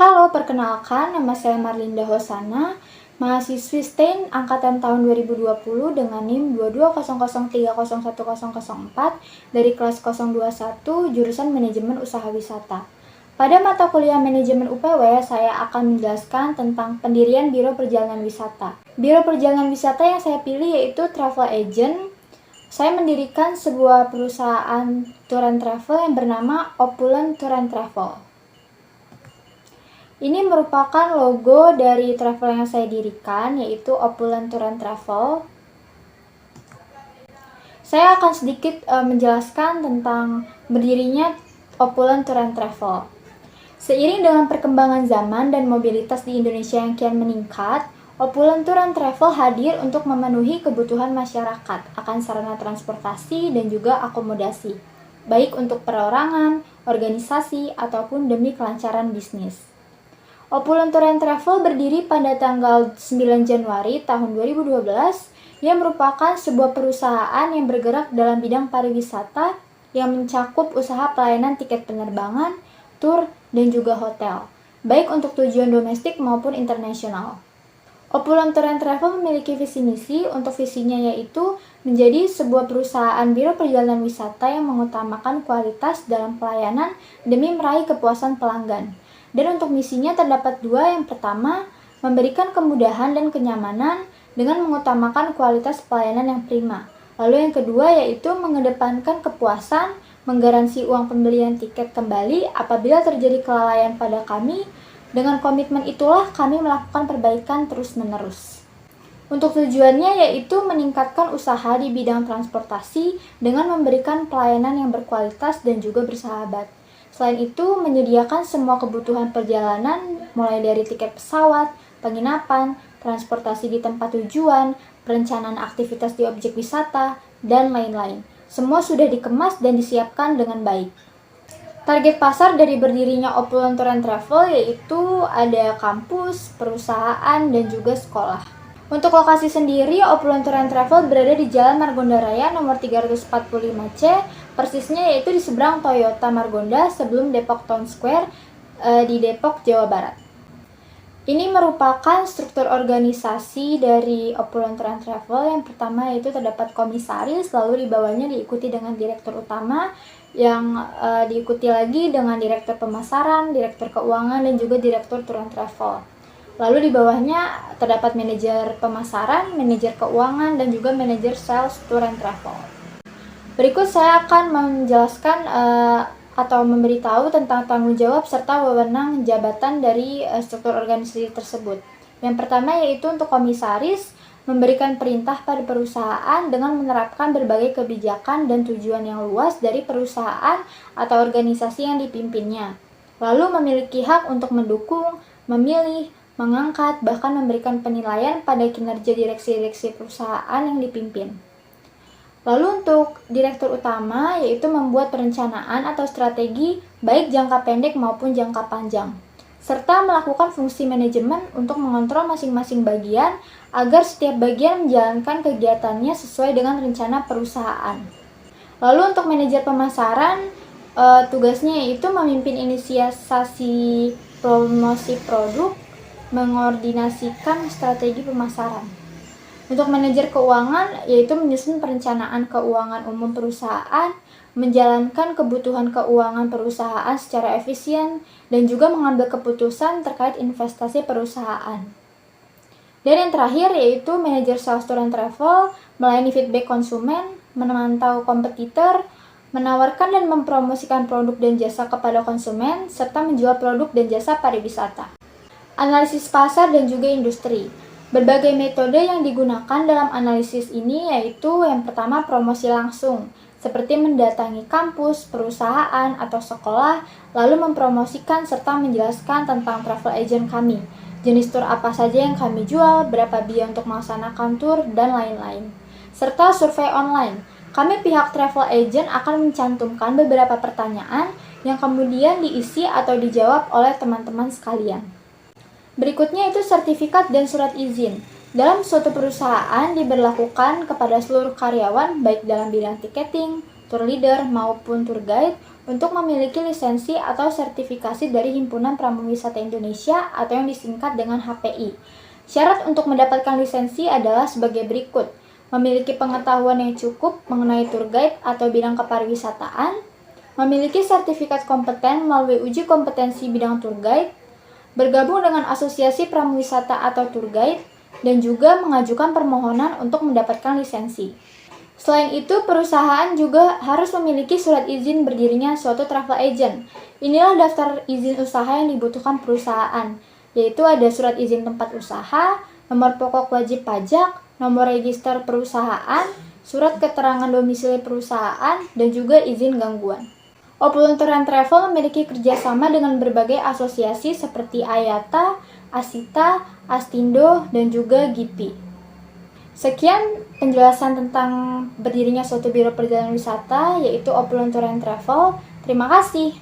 Halo, perkenalkan nama saya Marlinda Hosana, mahasiswi STEM angkatan tahun 2020 dengan NIM 2200301004 dari kelas 021 jurusan Manajemen Usaha Wisata. Pada mata kuliah Manajemen UPW, saya akan menjelaskan tentang pendirian Biro Perjalanan Wisata. Biro Perjalanan Wisata yang saya pilih yaitu Travel Agent. Saya mendirikan sebuah perusahaan tour and travel yang bernama Opulent Tour and Travel. Ini merupakan logo dari travel yang saya dirikan, yaitu Opulent Tour and Travel. Saya akan sedikit menjelaskan tentang berdirinya Opulent Tour and Travel. Seiring dengan perkembangan zaman dan mobilitas di Indonesia yang kian meningkat, Opulent Tour and Travel hadir untuk memenuhi kebutuhan masyarakat akan sarana transportasi dan juga akomodasi, baik untuk perorangan, organisasi, ataupun demi kelancaran bisnis. Opulent Tour and Travel berdiri pada tanggal 9 Januari tahun 2012 yang merupakan sebuah perusahaan yang bergerak dalam bidang pariwisata yang mencakup usaha pelayanan tiket penerbangan, tur, dan juga hotel, baik untuk tujuan domestik maupun internasional. Opulent Tour and Travel memiliki visi misi. Untuk visinya yaitu menjadi sebuah perusahaan biro perjalanan wisata yang mengutamakan kualitas dalam pelayanan demi meraih kepuasan pelanggan. Dan untuk misinya terdapat dua. Yang pertama, memberikan kemudahan dan kenyamanan dengan mengutamakan kualitas pelayanan yang prima. Lalu yang kedua yaitu mengedepankan kepuasan, menggaransi uang pembelian tiket kembali apabila terjadi kelalaian pada kami. Dengan komitmen itulah kami melakukan perbaikan terus-menerus. Untuk tujuannya yaitu meningkatkan usaha di bidang transportasi dengan memberikan pelayanan yang berkualitas dan juga bersahabat. Selain itu, menyediakan semua kebutuhan perjalanan mulai dari tiket pesawat, penginapan, transportasi di tempat tujuan, perencanaan aktivitas di objek wisata, dan lain-lain. Semua sudah dikemas dan disiapkan dengan baik. Target pasar dari berdirinya Opulent Tour and Travel yaitu ada kampus, perusahaan, dan juga sekolah. Untuk lokasi sendiri, Opulent Tour and Travel berada di Jalan Margonda Raya nomor 345C, persisnya yaitu di seberang Toyota Margonda sebelum Depok Town Square di Depok, Jawa Barat. Ini merupakan struktur organisasi dari Opulent Tour and Travel. Yang pertama yaitu terdapat komisaris, lalu di bawahnya diikuti dengan direktur utama, yang diikuti lagi dengan direktur pemasaran, direktur keuangan, dan juga direktur Tour and Travel. Lalu di bawahnya terdapat manajer pemasaran, manajer keuangan, dan juga manajer sales Tour and Travel. Berikut saya akan menjelaskan atau memberitahu tentang tanggung jawab serta wewenang jabatan dari struktur organisasi tersebut. Yang pertama yaitu untuk komisaris, memberikan perintah pada perusahaan dengan menerapkan berbagai kebijakan dan tujuan yang luas dari perusahaan atau organisasi yang dipimpinnya. Lalu memiliki hak untuk mendukung, memilih, mengangkat, bahkan memberikan penilaian pada kinerja direksi-direksi perusahaan yang dipimpin. Lalu untuk direktur utama yaitu membuat perencanaan atau strategi baik jangka pendek maupun jangka panjang, serta melakukan fungsi manajemen untuk mengontrol masing-masing bagian agar setiap bagian menjalankan kegiatannya sesuai dengan rencana perusahaan. Lalu untuk manajer pemasaran, tugasnya yaitu memimpin inisiasi promosi produk, mengordinasikan strategi pemasaran. Untuk manajer keuangan yaitu menyusun perencanaan keuangan umum perusahaan, menjalankan kebutuhan keuangan perusahaan secara efisien, dan juga mengambil keputusan terkait investasi perusahaan. Dan yang terakhir yaitu manajer sales Tour and Travel, melayani feedback konsumen, memantau kompetitor, menawarkan dan mempromosikan produk dan jasa kepada konsumen, serta menjual produk dan jasa pariwisata. Analisis pasar dan juga industri. Berbagai metode yang digunakan dalam analisis ini yaitu yang pertama promosi langsung, seperti mendatangi kampus, perusahaan, atau sekolah, lalu mempromosikan serta menjelaskan tentang travel agent kami, jenis tur apa saja yang kami jual, berapa biaya untuk melaksanakan tur, dan lain-lain. Serta survei online. Kami pihak travel agent akan mencantumkan beberapa pertanyaan yang kemudian diisi atau dijawab oleh teman-teman sekalian. Berikutnya itu sertifikat dan surat izin. Dalam suatu perusahaan diberlakukan kepada seluruh karyawan baik dalam bidang tiketing, tour leader, maupun tour guide untuk memiliki lisensi atau sertifikasi dari Himpunan Pramuwisata Indonesia atau yang disingkat dengan HPI. Syarat untuk mendapatkan lisensi adalah sebagai berikut: memiliki pengetahuan yang cukup mengenai tour guide atau bidang kepariwisataan, memiliki sertifikat kompeten melalui uji kompetensi bidang tour guide, bergabung dengan asosiasi pramuwisata atau tour guide, dan juga mengajukan permohonan untuk mendapatkan lisensi. Selain itu, perusahaan juga harus memiliki surat izin berdirinya suatu travel agent. Inilah daftar izin usaha yang dibutuhkan perusahaan, yaitu ada surat izin tempat usaha, nomor pokok wajib pajak, nomor register perusahaan, surat keterangan domisili perusahaan, dan juga izin gangguan. Opulent Tour and Travel memiliki kerjasama dengan berbagai asosiasi seperti AYATA, ASITA, ASTINDO, dan juga GIPI. Sekian penjelasan tentang berdirinya suatu biro perjalanan wisata, yaitu Opulent Tour and Travel. Terima kasih.